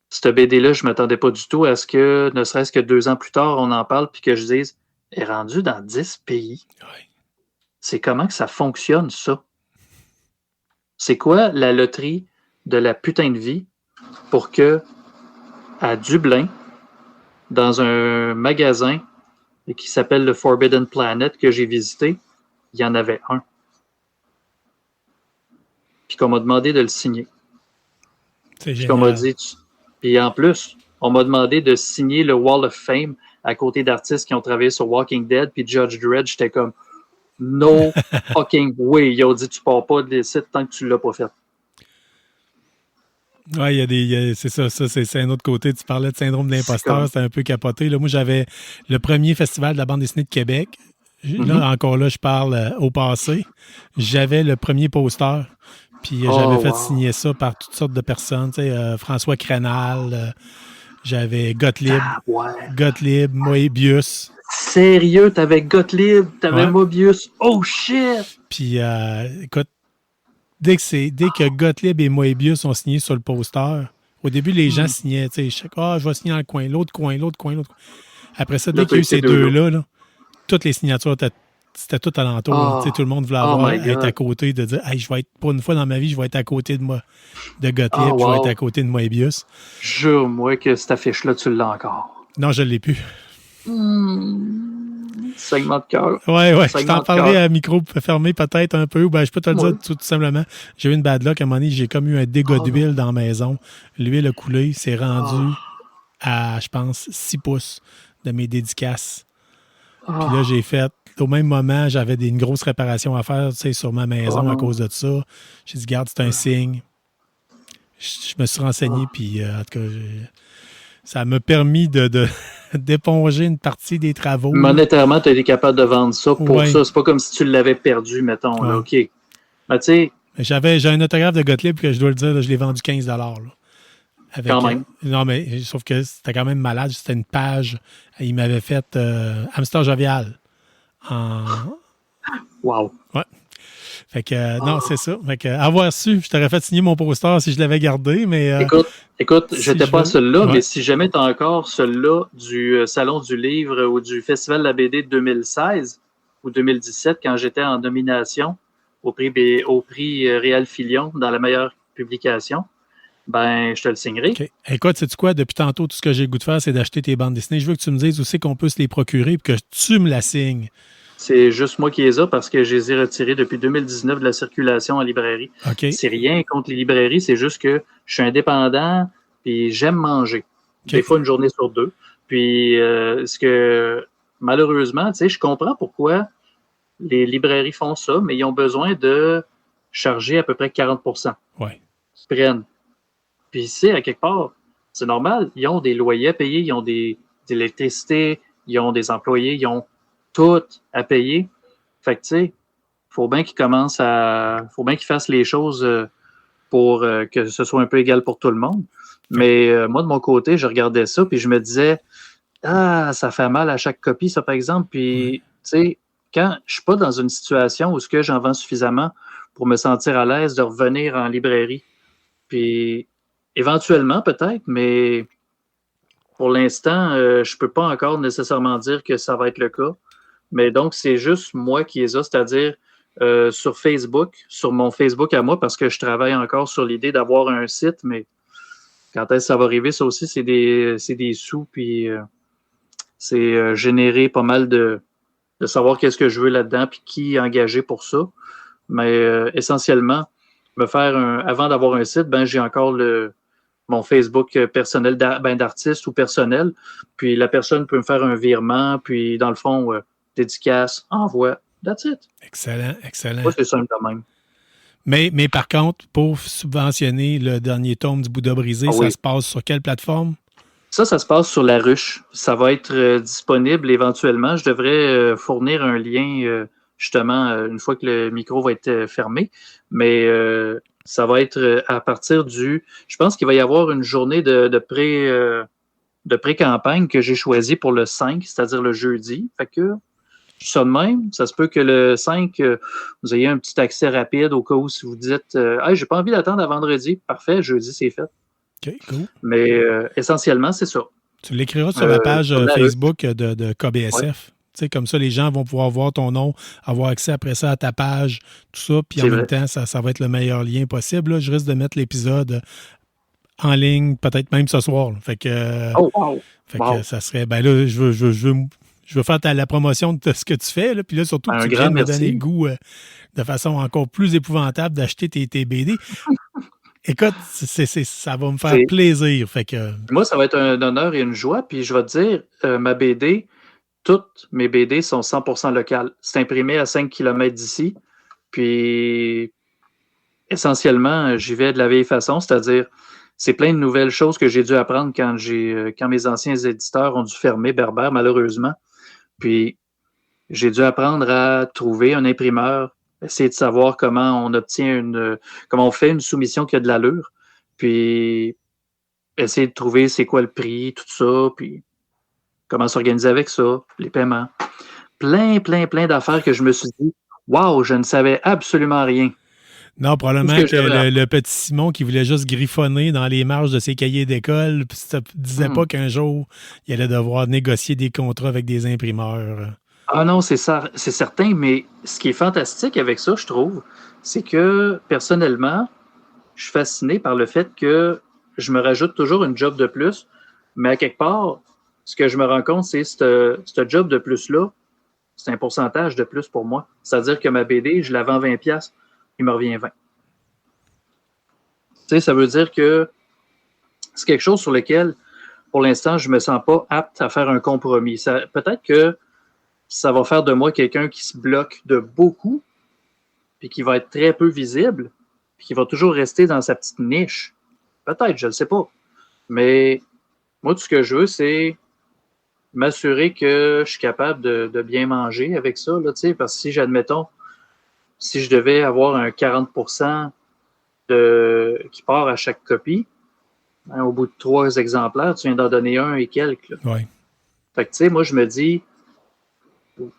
cette BD-là, je ne m'attendais pas du tout à ce que, ne serait-ce que 2 ans plus tard, on en parle puis que je dise, elle est rendue dans 10 pays. Ouais. C'est comment que ça fonctionne, ça? C'est quoi la loterie de la putain de vie pour que, à Dublin, dans un magasin qui s'appelle le Forbidden Planet que j'ai visité, il y en avait un. Puis qu'on m'a demandé de le signer. C'est puis génial. qu'on m'a dit... Puis en plus, on m'a demandé de signer le Wall of Fame à côté d'artistes qui ont travaillé sur Walking Dead, puis Judge Dredd, j'étais comme no fucking way. Ils ont dit tu pars pas de site tant que tu l'as pas fait. Oui, c'est ça, c'est un autre côté. Tu parlais de syndrome de l'imposteur, c'était un peu capoté. Là, moi, j'avais le premier festival de la bande dessinée de Québec. Là, encore là, je parle au passé. J'avais le premier poster. Puis j'avais fait signer ça par toutes sortes de personnes. Tu sais, François Crenal, j'avais Gottlieb, Moebius. Sérieux, t'avais Gottlieb, t'avais Ouais. Mobius. Oh shit! Puis, écoute, dès que Gottlieb et Moebius ont signé sur le poster, au début, les gens signaient, tu sais, je vais signer dans le coin, l'autre coin, l'autre coin, l'autre coin. Après ça, Là, dès t'as qu'il y a eu eu ces ces deux-là. deux-là, là, toutes les signatures, c'était tout alentour. Là. Tu sais, Oh, tout le monde voulait oh avoir, my être à God. côté, de dire, hey, je vais être, pour une fois dans ma vie, je vais être à côté de moi, de Oh, Gottlieb, je vais être à wow. côté de Moebius. Jure-moi que cette affiche-là, tu l'as encore. Non, je ne l'ai plus. Segment de cœur. Ouais, je t'en Segment de parlerai cœur. à micro fermé peut-être un peu, ou ben je peux te le dire Ouais. tout simplement. J'ai eu une bad luck à un moment donné, j'ai comme eu un dégât Oh d'huile non. dans la maison. L'huile a coulé, c'est rendu Oh. à, je pense, 6 pouces de mes dédicaces. Puis là, Oh. j'ai fait, au même moment, j'avais une grosse réparation à faire, tu sais, sur ma maison Oh à non. cause de ça. J'ai dit, garde, c'est un signe. Je me suis renseigné, puis en tout cas, ça m'a permis d'éponger une partie des travaux. Là. Monétairement, tu as été capable de vendre ça pour Ouais, ça. C'est pas comme si tu l'avais perdu, mettons. Là. ouais. OK. Mais tu sais, J'ai un autographe de Gottlieb que je dois le dire, là, je l'ai vendu 15 là, quand avec, même. non, mais sauf que c'était quand même malade. C'était une page. Il m'avait fait Hamster Jovial. Wow. Ouais. Fait que, non, c'est ça. Fait que, avoir su, je t'aurais fait signer mon poster si je l'avais gardé, mais Écoute, si j'étais je pas à veux. celui-là, Ouais. mais si jamais tu as encore celui-là du Salon du Livre ou du Festival de la BD de 2016 ou 2017, quand j'étais en nomination au prix Réal Filion dans la meilleure publication, ben, je te le signerai. OK. Écoute, sais-tu quoi? Depuis tantôt, tout ce que j'ai le goût de faire, c'est d'acheter tes bandes dessinées. Je veux que tu me dises où c'est qu'on peut se les procurer et que tu me la signes. C'est juste moi qui les ai parce que je les ai retirés depuis 2019 de la circulation en librairie. OK. C'est rien contre les librairies, c'est juste que je suis indépendant et j'aime manger. OK. Des fois, une journée sur deux. Puis, ce que malheureusement, tu sais, je comprends pourquoi les librairies font ça, mais ils ont besoin de charger à peu près 40%. Ouais. Ils prennent. Puis, c'est à quelque part, c'est normal. Ils ont des loyers à payer, ils ont de l'électricité, ils ont des employés, ils ont tout à payer. Fait que, tu sais, faut bien faut bien qu'ils fassent les choses pour que ce soit un peu égal pour tout le monde. Mais moi, de mon côté, je regardais ça, puis je me disais, ah, ça fait mal à chaque copie, ça, par exemple. Puis, tu sais, quand je suis pas dans une situation où ce que j'en vends suffisamment pour me sentir à l'aise de revenir en librairie. Puis, éventuellement, peut-être, mais pour l'instant, je peux pas encore nécessairement dire que ça va être le cas. Mais donc, c'est juste moi qui les a, c'est-à-dire sur Facebook, sur mon Facebook à moi, parce que je travaille encore sur l'idée d'avoir un site, mais quand est-ce que ça va arriver, ça aussi, c'est des sous, puis c'est générer pas mal de savoir qu'est-ce que je veux là-dedans, puis qui engager pour ça. Mais essentiellement, avant d'avoir un site, ben j'ai encore mon Facebook personnel d'artiste ou personnel, puis la personne peut me faire un virement, puis dans le fond, dédicace, envoi, that's it. Excellent, excellent. Moi, c'est simple de même. Mais par contre, pour subventionner le dernier tome du Bouddha brisé, ça se passe sur quelle plateforme? Ça se passe sur La Ruche. Ça va être disponible éventuellement. Je devrais fournir un lien, justement, une fois que le micro va être fermé. Mais ça va être à partir du... Je pense qu'il va y avoir une journée de pré-campagne que j'ai choisie pour le 5, c'est-à-dire le jeudi. Fait que je suis ça de même. Ça se peut que le 5, vous ayez un petit accès rapide au cas où si vous dites hey, j'ai pas envie d'attendre à vendredi. Parfait, jeudi, c'est fait. OK, cool. Mais essentiellement, c'est ça. Tu l'écriras sur la page Facebook de KBSF. Ouais. Tu sais, comme ça, les gens vont pouvoir voir ton nom, avoir accès après ça à ta page, tout ça. Puis en même temps, ça va être le meilleur lien possible. Là. Je risque de mettre l'épisode en ligne, peut-être même ce soir. Là. Fait que, que ça serait... Ben là, je veux faire la promotion de ce que tu fais. Là. Puis là, surtout que tu viens de me donner le goût de façon encore plus épouvantable d'acheter tes BD. Écoute, ça va me faire plaisir. Fait que... Moi, ça va être un honneur et une joie. Puis je vais te dire, ma BD, toutes mes BD sont 100% locales. C'est imprimé à 5 km d'ici. Puis, essentiellement, j'y vais de la vieille façon, c'est-à-dire, c'est plein de nouvelles choses que j'ai dû apprendre quand mes anciens éditeurs ont dû fermer Berbère, malheureusement. Puis, j'ai dû apprendre à trouver un imprimeur, essayer de savoir comment on fait une soumission qui a de l'allure, puis essayer de trouver c'est quoi le prix, tout ça, puis comment s'organiser avec ça, les paiements. Plein d'affaires que je me suis dit, waouh, je ne savais absolument rien. Non, Tout ce probablement que que j'avais le petit Simon qui voulait juste griffonner dans les marges de ses cahiers d'école, puis ça disait pas qu'un jour, il allait devoir négocier des contrats avec des imprimeurs. Ah non, c'est ça, c'est certain, mais ce qui est fantastique avec ça, je trouve, c'est que personnellement, je suis fasciné par le fait que je me rajoute toujours une job de plus, mais à quelque part, ce que je me rends compte, c'est que ce job de plus-là, c'est un pourcentage de plus pour moi. C'est-à-dire que ma BD, je la vends 20$, il me revient 20. Tu sais, ça veut dire que c'est quelque chose sur lequel, pour l'instant, je ne me sens pas apte à faire un compromis. Peut-être que ça va faire de moi quelqu'un qui se bloque de beaucoup, puis qui va être très peu visible, puis qui va toujours rester dans sa petite niche. Peut-être, je ne le sais pas. Mais moi, tout ce que je veux, c'est m'assurer que je suis capable de bien manger avec ça, là, parce que si j'admettons, si je devais avoir un 40% qui part à chaque copie, hein, au bout de 3 exemplaires, tu viens d'en donner un et quelques. Oui. Fait que, tu sais, moi, je me dis,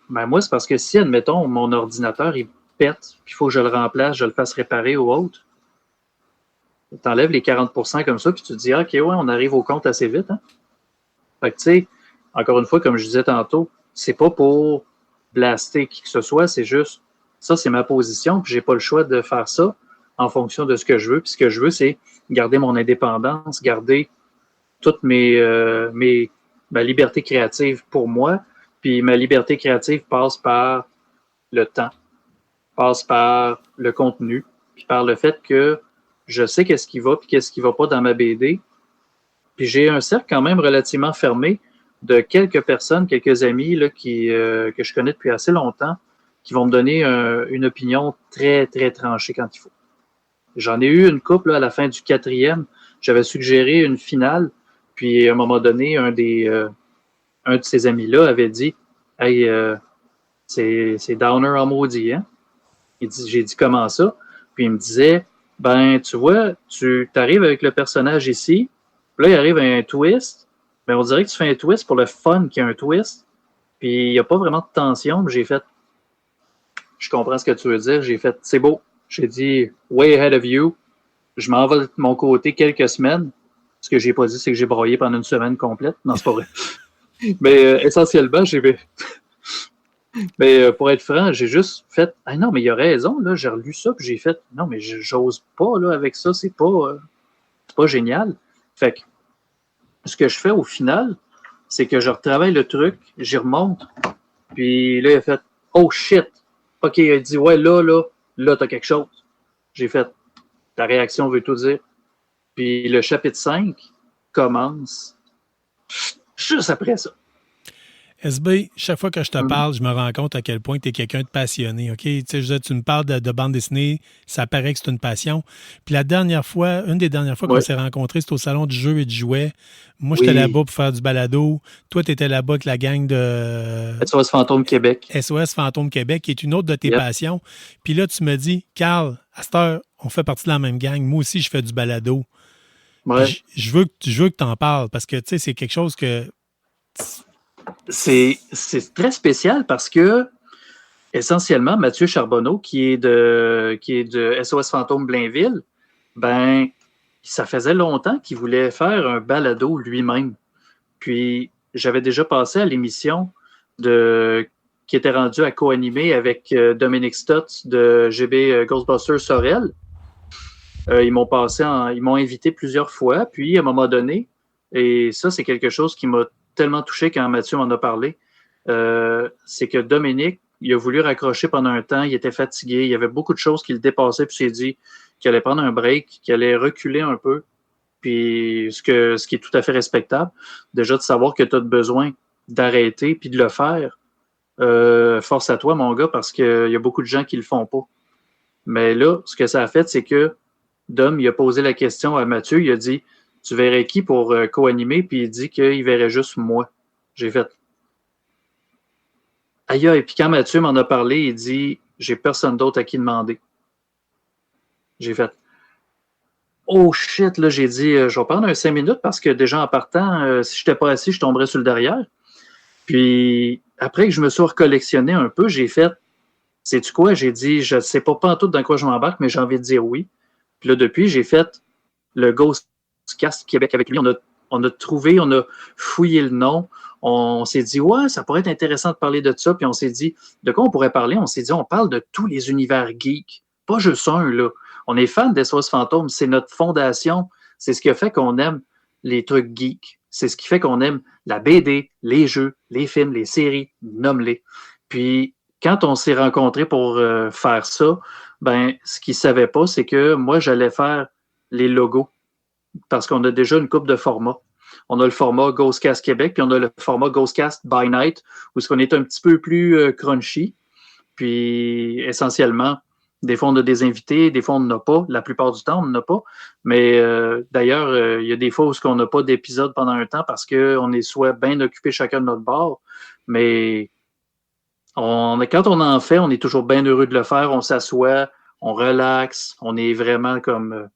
ben moi, c'est parce que si, admettons, mon ordinateur, il pète, puis il faut que je le remplace, je le fasse réparer ou autre, tu enlèves les 40% comme ça, puis tu te dis, OK, ouais, on arrive au compte assez vite. Hein? Fait que, tu sais, encore une fois, comme je disais tantôt, c'est pas pour blaster qui que ce soit, c'est juste, ça, c'est ma position, puis j'ai pas le choix de faire ça en fonction de ce que je veux. Puis ce que je veux, c'est garder mon indépendance, garder toute ma liberté créative pour moi. Puis ma liberté créative passe par le temps, passe par le contenu, puis par le fait que je sais qu'est-ce qui va puis qu'est-ce qui va pas dans ma BD. Puis j'ai un cercle quand même relativement fermé de quelques personnes, quelques amis là, que je connais depuis assez longtemps, qui vont me donner une opinion très, très tranchée quand il faut. J'en ai eu une couple là, à la fin du 4e. J'avais suggéré une finale, puis à un moment donné, un de ces amis-là avait dit « Hey, c'est Downer en maudit, hein? » J'ai dit « Comment ça? » Puis il me disait « Ben, tu vois, tu arrives avec le personnage ici, puis là, il arrive un twist, ben on dirait que tu fais un twist pour le fun qu'il y a un twist, puis il n'y a pas vraiment de tension. » J'ai fait « Je comprends ce que tu veux dire. » J'ai fait « C'est beau. » J'ai dit « Way ahead of you. » Je m'en vais de mon côté quelques semaines. Ce que j'ai pas dit, c'est que j'ai broyé pendant une semaine complète. Non, c'est pas vrai. Mais essentiellement, mais pour être franc, j'ai juste fait « Ah non, mais il a raison, là, j'ai relu ça, puis j'ai fait « Non, mais j'ose pas là, avec ça, c'est pas génial. » Fait que ce que je fais au final, c'est que je retravaille le truc, j'y remonte, puis là, il a fait « Oh shit! » OK, il a dit « Ouais, là, t'as quelque chose. » J'ai fait « Ta réaction veut tout dire. » Puis le chapitre 5 commence juste après ça. SB, chaque fois que je te parle, je me rends compte à quel point tu es quelqu'un de passionné. OK? Tu sais, tu me parles de bande dessinée, ça paraît que c'est une passion. Puis une des dernières fois qu'on s'est rencontrés, c'était au Salon du jeu et du jouet. Moi, j'étais là-bas pour faire du balado. Toi, tu étais là-bas avec la gang de SOS Fantôme Québec. SOS Fantôme Québec, qui est une autre de tes passions. Puis là, tu me dis, Carl, à cette heure, on fait partie de la même gang. Moi aussi, je fais du balado. Ouais. Je veux que tu en parles parce que, tu sais, c'est quelque chose que... C'est très spécial parce que, essentiellement, Mathieu Charbonneau, qui est de SOS Fantôme Blainville, ben, ça faisait longtemps qu'il voulait faire un balado lui-même. Puis, j'avais déjà passé à l'émission qui était rendue à co-animer avec Dominique Stott de GB Ghostbusters Sorel. Ils m'ont invité plusieurs fois, puis à un moment donné, et ça, c'est quelque chose qui m'a tellement touché quand Mathieu m'en a parlé, c'est que Dominique, il a voulu raccrocher pendant un temps, il était fatigué, il y avait beaucoup de choses qui le dépassaient, puis il s'est dit qu'il allait prendre un break, qu'il allait reculer un peu, puis ce qui est tout à fait respectable, déjà de savoir que tu as besoin d'arrêter puis de le faire, force à toi, mon gars, parce qu'il y a beaucoup de gens qui le font pas. Mais là, ce que ça a fait, c'est que Dom, il a posé la question à Mathieu, il a dit « Tu verrais qui pour co-animer? » Puis il dit qu'il verrait juste moi. J'ai fait « Aïe, et puis quand Mathieu m'en a parlé, il dit « J'ai personne d'autre à qui demander. » J'ai fait « Oh shit! » Là, j'ai dit « Je vais prendre un 5 minutes parce que déjà en partant, si je n'étais pas assis, je tomberais sur le derrière. » Puis, après que je me suis recollectionné un peu, j'ai fait, sais-tu quoi? J'ai dit, je ne sais pas en tout dans quoi je m'embarque, mais j'ai envie de dire oui. Puis là, depuis, j'ai fait le Ghostcast Québec avec lui. On a trouvé, on a fouillé le nom. On s'est dit, ouais, ça pourrait être intéressant de parler de ça. Puis on s'est dit, de quoi on pourrait parler? On s'est dit, on parle de tous les univers geeks. Pas juste un, là. On est fan d'SOS Fantôme. C'est notre fondation. C'est ce qui a fait qu'on aime les trucs geeks. C'est ce qui fait qu'on aime la BD, les jeux, les films, les séries, nomme-les. Puis, quand on s'est rencontrés pour faire ça, ben, ce qu'ils ne savaient pas, c'est que moi, j'allais faire les logos parce qu'on a déjà une coupe de formats. On a le format Ghostcast Québec, puis on a le format Ghostcast by Night, où on est un petit peu plus crunchy. Puis, essentiellement, des fois, on a des invités, des fois, on n'en a pas. La plupart du temps, on n'en a pas. Mais d'ailleurs, il y a des fois où on n'a pas d'épisode pendant un temps parce qu'on est soit bien occupé chacun de notre bord, mais quand on en fait, on est toujours bien heureux de le faire. On s'assoit, on relaxe, on est vraiment comme...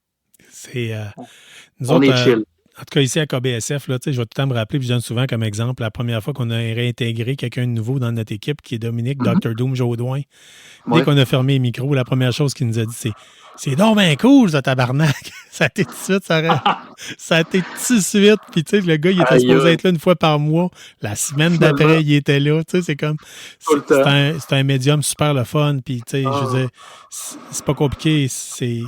nous on autres, est chill. En tout cas, ici à KBSF, là, je vais tout le temps me rappeler, puis je donne souvent comme exemple, la première fois qu'on a réintégré quelqu'un de nouveau dans notre équipe, qui est Dominique, Dr. Doom Jaudoin. Dès qu'on a fermé les micros, la première chose qu'il nous a dit, c'est donc bien cool, ça, tabarnak. Ça a été tout de suite, ça a été tout de suite. Puis, tu sais, le gars, il était supposé être là une fois par mois. La semaine d'après, il était là. Tu sais, c'est comme... C'est un médium super le fun. Puis, tu sais, je veux dire, c'est pas compliqué. Tu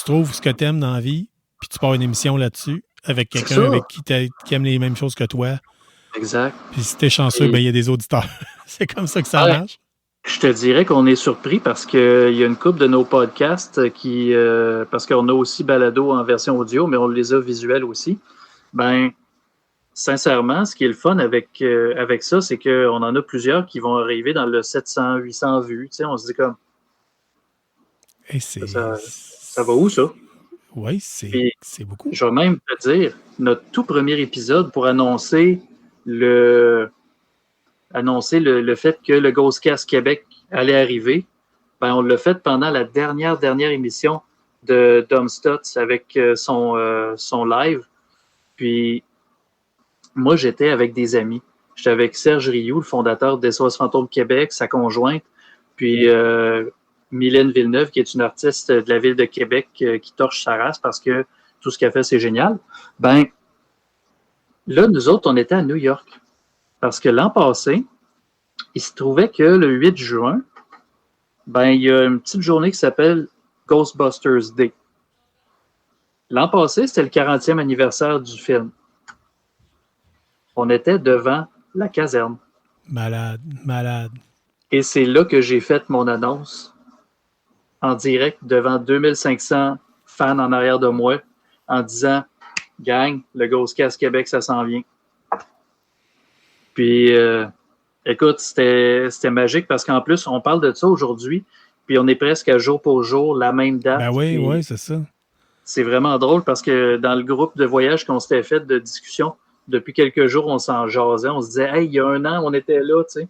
trouves ce que t'aimes dans la vie, puis tu pars une émission là-dessus avec quelqu'un avec qui aime les mêmes choses que toi. Exact. Puis si t'es chanceux, ben il y a des auditeurs. C'est comme ça que ça marche. Je te dirais qu'on est surpris parce qu'il y a une couple de nos podcasts qui... parce qu'on a aussi balado en version audio, mais on les a visuels aussi. Ben, sincèrement, ce qui est le fun avec ça, c'est qu'on en a plusieurs qui vont arriver dans le 700, 800 vues. Tu sais, on se dit comme... Hey, ça va où, ça? Oui, c'est beaucoup. Je vais même te dire, notre tout premier épisode pour annoncer le fait que le Ghostcast Québec allait arriver, ben on l'a fait pendant la dernière émission de Dom Stutz avec son live. Puis, moi, j'étais avec des amis. J'étais avec Serge Rioux, le fondateur d'SOS Fantôme Québec, sa conjointe, puis Mylène Villeneuve, qui est une artiste de la ville de Québec qui torche sa race parce que tout ce qu'elle fait, c'est génial. Ben, là, nous autres, on était à New York. Parce que l'an passé, il se trouvait que le 8 juin, ben, il y a une petite journée qui s'appelle Ghostbusters Day. L'an passé, c'était le 40e anniversaire du film. On était devant la caserne. Malade. Et c'est là que j'ai fait mon annonce en direct devant 2500 fans en arrière de moi en disant « Gang, le Ghostcast Québec, ça s'en vient. » Puis, écoute, c'était magique parce qu'en plus, on parle de ça aujourd'hui, puis on est presque à jour pour jour, la même date. Ben oui, c'est ça. C'est vraiment drôle parce que dans le groupe de voyage qu'on s'était fait de discussion, depuis quelques jours, on s'en jasait. On se disait « Hey, il y a un an, on était là, tu sais. »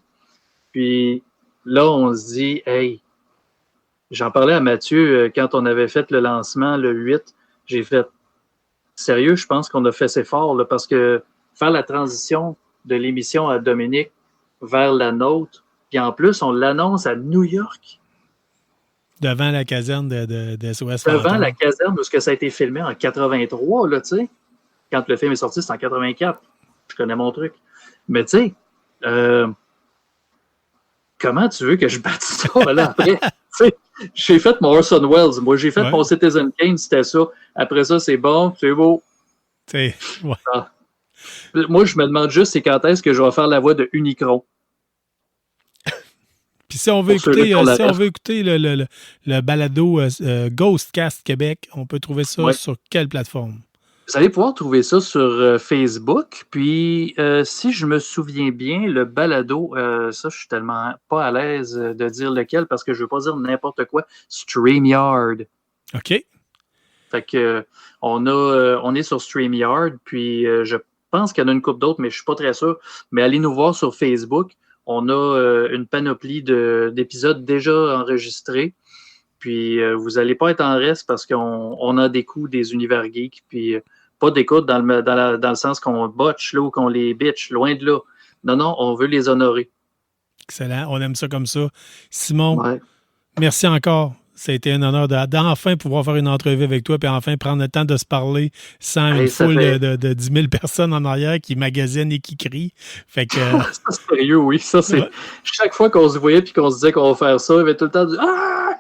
Puis là, on se dit « Hey, j'en parlais à Mathieu quand on avait fait le lancement le 8. J'ai fait « Sérieux, je pense qu'on a fait assez fort là, parce que faire la transition de l'émission à Dominique vers la nôtre, puis en plus, on l'annonce à New York. » Devant la caserne de SOS Devant Fantôme. la caserne où ça a été filmé en 83, là, tu sais. Quand le film est sorti, c'est en 84. Je connais mon truc. Mais tu sais, comment tu veux que je batte ça là, après? J'ai fait mon Orson Welles. Moi, j'ai fait mon Citizen Kane, c'était ça. Après ça, c'est bon, c'est beau. Ah. Moi, je me demande juste, c'est quand est-ce que je vais faire la voix de Unicron. Puis si on veut écouter, le balado Ghostcast Québec, on peut trouver ça sur quelle plateforme? Vous allez pouvoir trouver ça sur Facebook. Puis, si je me souviens bien, le balado, ça, je suis tellement pas à l'aise de dire lequel parce que je veux pas dire n'importe quoi. StreamYard. OK. Fait que on est sur StreamYard, puis je pense qu'il y en a une couple d'autres, mais je suis pas très sûr. Mais allez nous voir sur Facebook. On a une panoplie d'épisodes déjà enregistrés. Puis vous n'allez pas être en reste parce qu'on a des coups des univers geeks, puis pas d'écoute dans le sens qu'on botche là ou qu'on les bitch, loin de là. Non, on veut les honorer. Excellent. On aime ça comme ça. Simon, Ouais. merci encore. Ça a été un honneur d'enfin pouvoir faire une entrevue avec toi puis enfin prendre le temps de se parler sans une foule de 10 000 personnes en arrière qui magasinent et qui crient. Fait que... Ça, sérieux, oui. Ça, c'est... Ouais. Chaque fois qu'on se voyait puis qu'on se disait qu'on va faire ça, il y avait tout le temps du « Ah! »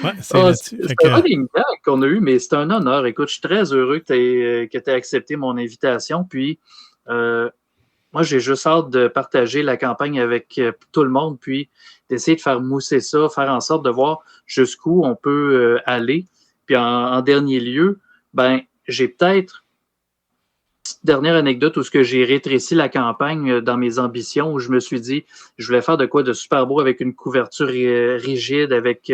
Ouais, c'est là-dessus. C'était pas une gag qu'on a eu, mais c'est un honneur. Écoute, je suis très heureux que tu aies accepté mon invitation. Puis, moi, j'ai juste hâte de partager la campagne avec tout le monde, puis d'essayer de faire mousser ça, faire en sorte de voir jusqu'où on peut aller. Puis, en dernier lieu, ben, j'ai peut-être une dernière anecdote où ce que j'ai rétréci la campagne dans mes ambitions, où je me suis dit, je voulais faire de quoi de super beau avec une couverture rigide, avec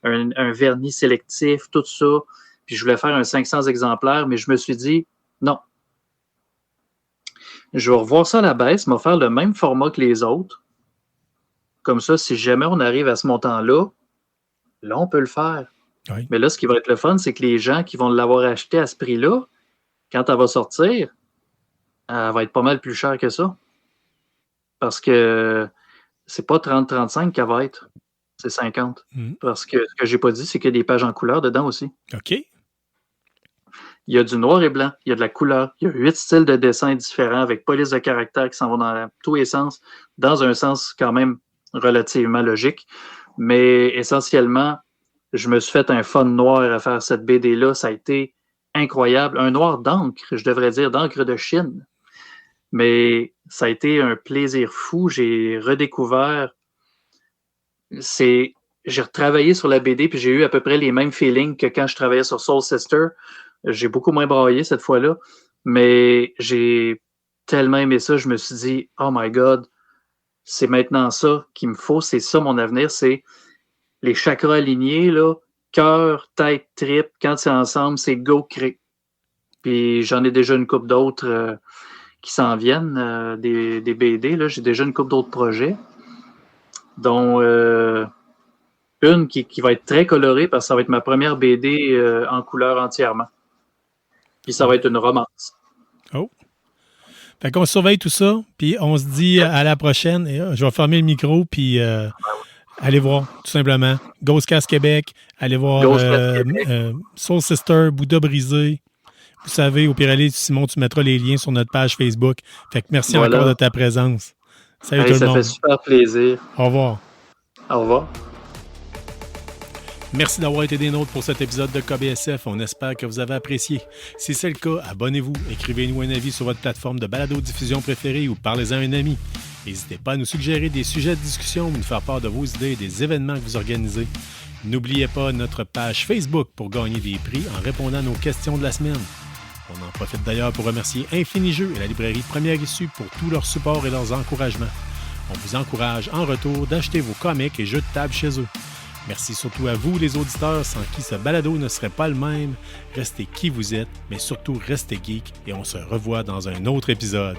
un vernis sélectif, tout ça. Puis je voulais faire un 500 exemplaires, mais je me suis dit, non. Je vais revoir ça à la baisse, mais faire le même format que les autres. Comme ça, si jamais on arrive à ce montant-là, là, on peut le faire. Oui. Mais là, ce qui va être le fun, c'est que les gens qui vont l'avoir acheté à ce prix-là, quand elle va sortir, elle va être pas mal plus chère que ça. Parce que c'est pas 30-35 qu'elle va être. C'est 50. Parce que ce que j'ai pas dit, c'est qu'il y a des pages en couleur dedans aussi. OK. Il y a du noir et blanc, il y a de la couleur, il y a 8 styles de dessin différents avec police de caractère qui s'en vont dans tous les sens, dans un sens quand même relativement logique. Mais essentiellement, je me suis fait un fun noir à faire cette BD-là. Ça a été incroyable. Un noir d'encre, je devrais dire, d'encre de Chine. Mais ça a été un plaisir fou. J'ai redécouvert... J'ai retravaillé sur la BD, puis j'ai eu à peu près les mêmes feelings que quand je travaillais sur Soul Sister. J'ai beaucoup moins braillé cette fois-là, mais j'ai tellement aimé ça, je me suis dit, oh my God, c'est maintenant ça qu'il me faut, c'est ça mon avenir, c'est les chakras alignés, là, cœur, tête, trip, quand c'est ensemble, c'est go cré. Puis j'en ai déjà une couple d'autres qui s'en viennent, des BD, là, j'ai déjà une couple d'autres projets, dont une qui va être très colorée parce que ça va être ma première BD en couleur entièrement. Puis ça va être une romance. Oh. Fait qu'on surveille tout ça, puis on se dit à la prochaine. Et, je vais fermer le micro, puis allez voir, tout simplement. Ghostcast Québec, allez voir Soul Sister, Bouddha brisé. Vous savez, au pire aller, Simon, tu mettras les liens sur notre page Facebook. Fait que merci encore de ta présence. Salut tout le monde. Ça fait super plaisir. Au revoir. Au revoir. Merci d'avoir été des nôtres pour cet épisode de KBSF. On espère que vous avez apprécié. Si c'est le cas, abonnez-vous, écrivez-nous un avis sur votre plateforme de balado-diffusion préférée ou parlez-en à un ami. N'hésitez pas à nous suggérer des sujets de discussion ou nous faire part de vos idées et des événements que vous organisez. N'oubliez pas notre page Facebook pour gagner des prix en répondant à nos questions de la semaine. On en profite d'ailleurs pour remercier Infini Jeux et la librairie Première Issue pour tout leur support et leurs encouragements. On vous encourage en retour d'acheter vos comics et jeux de table chez eux. Merci surtout à vous, les auditeurs, sans qui ce balado ne serait pas le même. Restez qui vous êtes, mais surtout restez geek et on se revoit dans un autre épisode.